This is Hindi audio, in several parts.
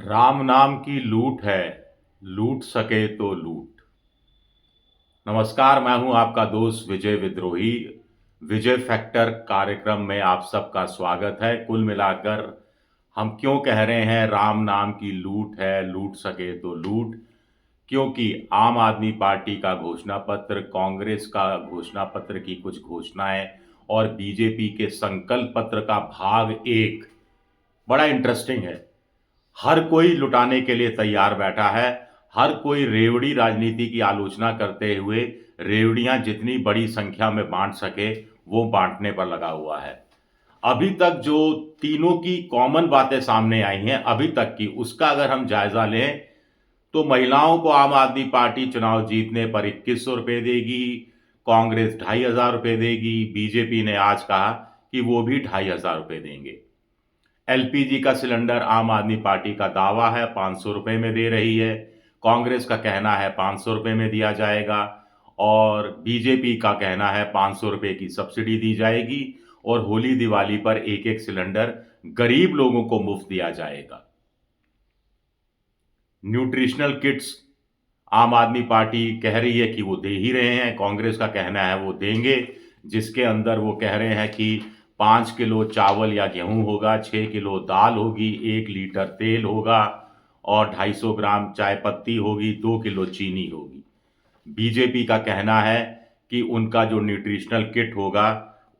राम नाम की लूट है, लूट सके तो लूट। नमस्कार, मैं हूं आपका दोस्त विजय विद्रोही। विजय फैक्टर कार्यक्रम में आप सबका स्वागत है। कुल मिलाकर हम क्यों कह रहे हैं राम नाम की लूट है, लूट सके तो लूट? क्योंकि आम आदमी पार्टी का घोषणा पत्र, कांग्रेस का घोषणा पत्र की कुछ घोषणाएं और बीजेपी के संकल्प पत्र का भाग एक बड़ा इंटरेस्टिंग है। हर कोई लुटाने के लिए तैयार बैठा है। हर कोई रेवड़ी राजनीति की आलोचना करते हुए रेवड़ियां जितनी बड़ी संख्या में बांट सके वो बांटने पर लगा हुआ है। अभी तक जो तीनों की कॉमन बातें सामने आई हैं अभी तक की, उसका अगर हम जायजा लें तो महिलाओं को आम आदमी पार्टी चुनाव जीतने पर 2100 रुपये देगी, कांग्रेस 2500 रुपये देगी, बीजेपी ने आज कहा कि वो भी 2500 रुपये देंगे। एलपीजी का सिलेंडर आम आदमी पार्टी का दावा है 500 रुपये में दे रही है, कांग्रेस का कहना है 500 रुपये में दिया जाएगा और बीजेपी का कहना है 500 रुपये की सब्सिडी दी जाएगी और होली दिवाली पर एक एक सिलेंडर गरीब लोगों को मुफ्त दिया जाएगा। न्यूट्रिशनल किट्स आम आदमी पार्टी कह रही है कि वो दे ही रहे हैं, कांग्रेस का कहना है वो देंगे, जिसके अंदर वो कह रहे हैं कि 5 किलो चावल या गेहूं होगा, 6 किलो दाल होगी, 1 लीटर तेल होगा और 250 ग्राम चाय पत्ती होगी, 2 किलो चीनी होगी। बीजेपी का कहना है कि उनका जो न्यूट्रिशनल किट होगा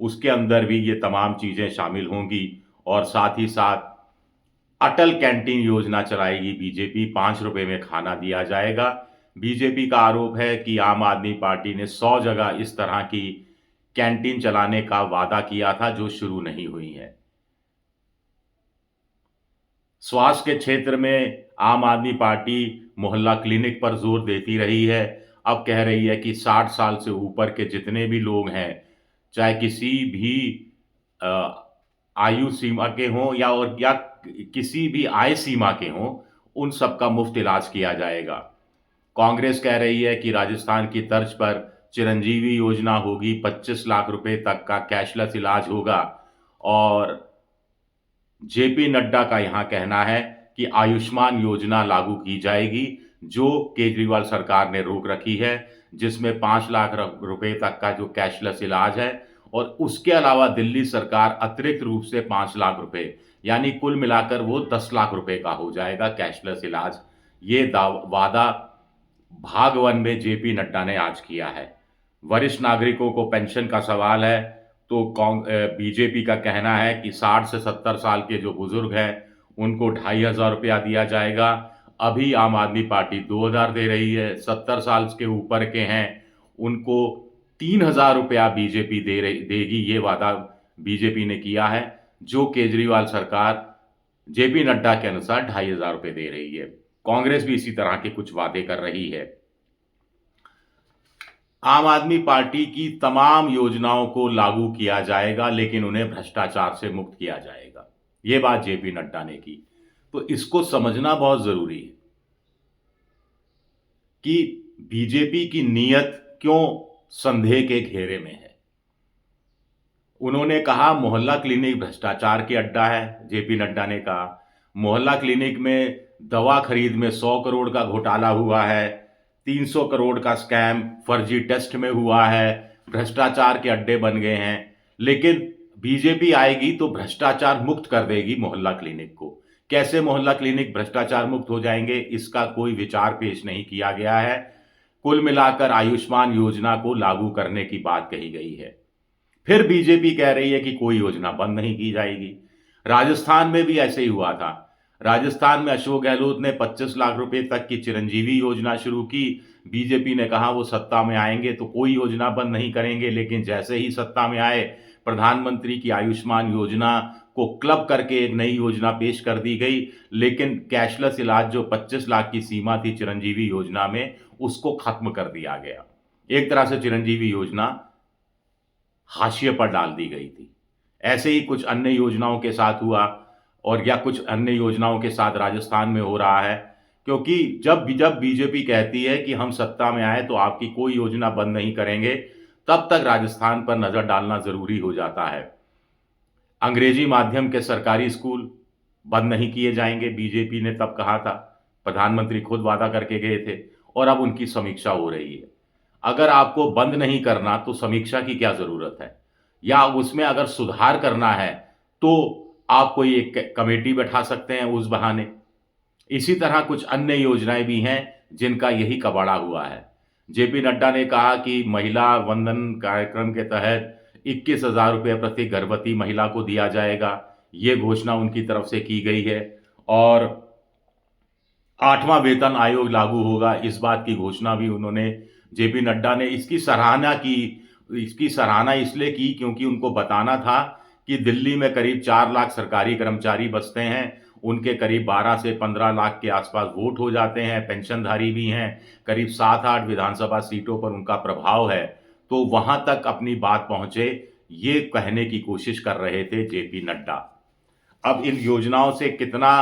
उसके अंदर भी ये तमाम चीज़ें शामिल होंगी और साथ ही साथ अटल कैंटीन योजना चलाएगी बीजेपी, 5 रुपये में खाना दिया जाएगा। बीजेपी का आरोप है कि आम आदमी पार्टी ने 100 जगह इस तरह की कैंटीन चलाने का वादा किया था जो शुरू नहीं हुई है। स्वास्थ्य के क्षेत्र में आम आदमी पार्टी मोहल्ला क्लिनिक पर जोर देती रही है। अब कह रही है कि 60 साल से ऊपर के जितने भी लोग हैं, चाहे किसी भी अ, आयु सीमा के हों या किसी भी आय सीमा के हों, उन सबका मुफ्त इलाज किया जाएगा। कांग्रेस कह रही है कि राजस्थान की तर्ज पर चिरंजीवी योजना होगी, 25 लाख रुपए तक का कैशलेस इलाज होगा और जेपी नड्डा का यहां कहना है कि आयुष्मान योजना लागू की जाएगी, जो केजरीवाल सरकार ने रोक रखी है, जिसमें 5 लाख रुपए तक का जो कैशलेस इलाज है और उसके अलावा दिल्ली सरकार अतिरिक्त रूप से 5 लाख रुपए, यानी कुल मिलाकर वो 10 लाख रुपए का हो जाएगा कैशलेस इलाज। ये वादा भाग वन में जेपी नड्डा ने आज किया है। वरिष्ठ नागरिकों को पेंशन का सवाल है तो बीजेपी का कहना है कि 60 से 70 साल के जो बुजुर्ग हैं उनको 2500 रुपया दिया जाएगा। अभी आम आदमी पार्टी 2000 दे रही है। 70 साल के ऊपर के हैं उनको 3000 रुपया बीजेपी देगी, ये वादा बीजेपी ने किया है, जो केजरीवाल सरकार जेपी नड्डा के अनुसार 2500 रुपये दे रही है। कांग्रेस भी इसी तरह के कुछ वादे कर रही है। आम आदमी पार्टी की तमाम योजनाओं को लागू किया जाएगा लेकिन उन्हें भ्रष्टाचार से मुक्त किया जाएगा, ये बात जेपी नड्डा ने की। तो इसको समझना बहुत जरूरी है कि बीजेपी की नीयत क्यों संदेह के घेरे में है। उन्होंने कहा मोहल्ला क्लिनिक भ्रष्टाचार की अड्डा है। जेपी नड्डा ने कहा मोहल्ला क्लिनिक में दवा खरीद में 100 करोड़ का घोटाला हुआ है, 300 करोड़ का स्कैम फर्जी टेस्ट में हुआ है, भ्रष्टाचार के अड्डे बन गए हैं। लेकिन बीजेपी आएगी तो भ्रष्टाचार मुक्त कर देगी मोहल्ला क्लिनिक को। कैसे मोहल्ला क्लिनिक भ्रष्टाचार मुक्त हो जाएंगे, इसका कोई विचार पेश नहीं किया गया है। कुल मिलाकर आयुष्मान योजना को लागू करने की बात कही गई है। फिर बीजेपी कह रही है कि कोई योजना बंद नहीं की जाएगी। राजस्थान में भी ऐसे ही हुआ था। राजस्थान में अशोक गहलोत ने 25 लाख रुपए तक की चिरंजीवी योजना शुरू की। बीजेपी ने कहा वो सत्ता में आएंगे तो कोई योजना बंद नहीं करेंगे, लेकिन जैसे ही सत्ता में आए प्रधानमंत्री की आयुष्मान योजना को क्लब करके एक नई योजना पेश कर दी गई। लेकिन कैशलेस इलाज जो 25 लाख की सीमा थी चिरंजीवी योजना में, उसको खत्म कर दिया गया। एक तरह से चिरंजीवी योजना हाशिए पर डाल दी गई थी। ऐसे ही कुछ अन्य योजनाओं के साथ हुआ और या कुछ अन्य योजनाओं के साथ राजस्थान में हो रहा है, क्योंकि जब जब बीजेपी कहती है कि हम सत्ता में आए तो आपकी कोई योजना बंद नहीं करेंगे, तब तक राजस्थान पर नजर डालना जरूरी हो जाता है। अंग्रेजी माध्यम के सरकारी स्कूल, बंद नहीं किए जाएंगे, बीजेपी ने तब कहा था, प्रधानमंत्री खुद वादा करके गए थे और अब उनकी समीक्षा हो रही है। अगर आपको बंद नहीं करना तो समीक्षा की क्या ज़रूरत है? या उसमें अगर सुधार करना है तो आप कोई एक कमेटी बैठा सकते हैं उस बहाने। इसी तरह कुछ अन्य योजनाएँ भी हैं जिनका यही कबाड़ा हुआ है। जेपी नड्डा ने कहा कि महिला वंदन कार्यक्रम के तहत 21,000 रुपए प्रति गर्भवती महिला को दिया जाएगा। ये घोषणा उनकी तरफ से की गई है और 8वां वेतन आयोग लागू होगा, इस बात की घोषणा भी उन्होंने जेपी नड्डा ने इसकी सराहना की। इसकी सराहना इसलिए की क्योंकि उनको बताना था कि दिल्ली में करीब 4 लाख सरकारी कर्मचारी बसते हैं, उनके करीब 12 से 15 लाख के आसपास वोट हो जाते हैं, पेंशनधारी भी हैं, करीब 7-8 विधानसभा सीटों पर उनका प्रभाव है, तो वहाँ तक अपनी बात पहुँचे, ये कहने की कोशिश कर रहे थे जेपी नड्डा। अब इन योजनाओं से कितना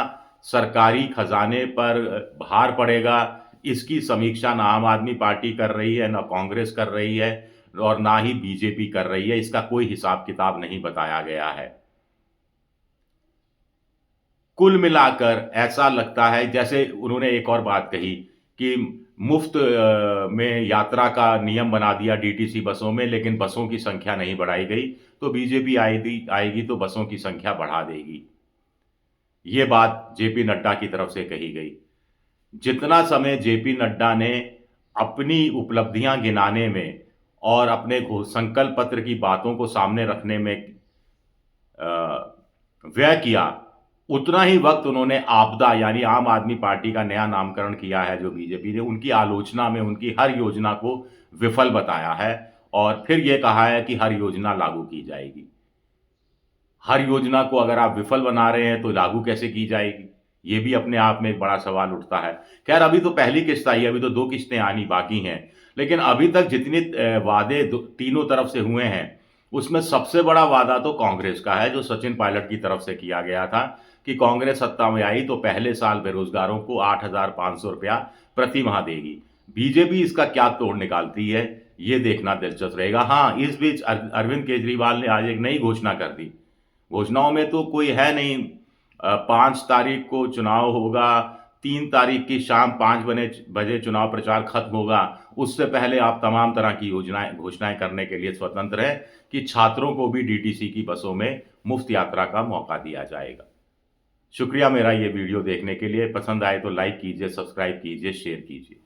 सरकारी खजाने पर भार पड़ेगा, इसकी समीक्षा ना आम आदमी पार्टी कर रही है, ना कांग्रेस कर रही है और ना ही बीजेपी कर रही है। इसका कोई हिसाब-किताब नहीं बताया गया है। कुल मिलाकर ऐसा लगता है जैसे उन्होंने एक और बात कही कि मुफ्त में यात्रा का नियम बना दिया डीटीसी बसों में, लेकिन बसों की संख्या नहीं बढ़ाई गई, तो बीजेपी आएगी तो बसों की संख्या बढ़ा देगी। ये बात जेपी नड्डा की तरफ से कही गई। जितना समय जेपी नड्डा ने अपनी उपलब्धियां गिनाने में और अपने संकल्प पत्र की बातों को सामने रखने में व्यय किया, उतना ही वक्त उन्होंने आपदा यानी आम आदमी पार्टी का नया नामकरण किया है जो बीजेपी ने, उनकी आलोचना में उनकी हर योजना को विफल बताया है और फिर ये कहा है कि हर योजना लागू की जाएगी। हर योजना को अगर आप विफल बना रहे हैं तो लागू कैसे की जाएगी? ये भी अपने आप में एक बड़ा सवाल उठता है। ख़ैर अभी तो पहली किश्त आई है, अभी तो 2 किश्तें आनी बाकी हैं। लेकिन अभी तक जितने वादे दो तीनों तरफ से हुए हैं, उसमें सबसे बड़ा वादा तो कांग्रेस का है, जो सचिन पायलट की तरफ से किया गया था कि कांग्रेस सत्ता में आई तो पहले साल बेरोज़गारों को ₹8,500 प्रति माह देगी। बीजेपी इसका क्या तोड़ निकालती है, ये देखना दिलचस्प रहेगा। हाँ, इस बीच अरविंद केजरीवाल ने आज एक नई घोषणा कर दी। घोषणाओं में तो कोई है नहीं। 5 तारीख को चुनाव होगा, 3 तारीख की शाम 5 बजे चुनाव प्रचार खत्म होगा। उससे पहले आप तमाम तरह की योजनाएँ घोषणाएँ करने के लिए स्वतंत्र हैं कि छात्रों को भी डीटीसी की बसों में मुफ्त यात्रा का मौका दिया जाएगा। शुक्रिया मेरा ये वीडियो देखने के लिए। पसंद आए तो लाइक कीजिए, सब्सक्राइब कीजिए, शेयर कीजिए।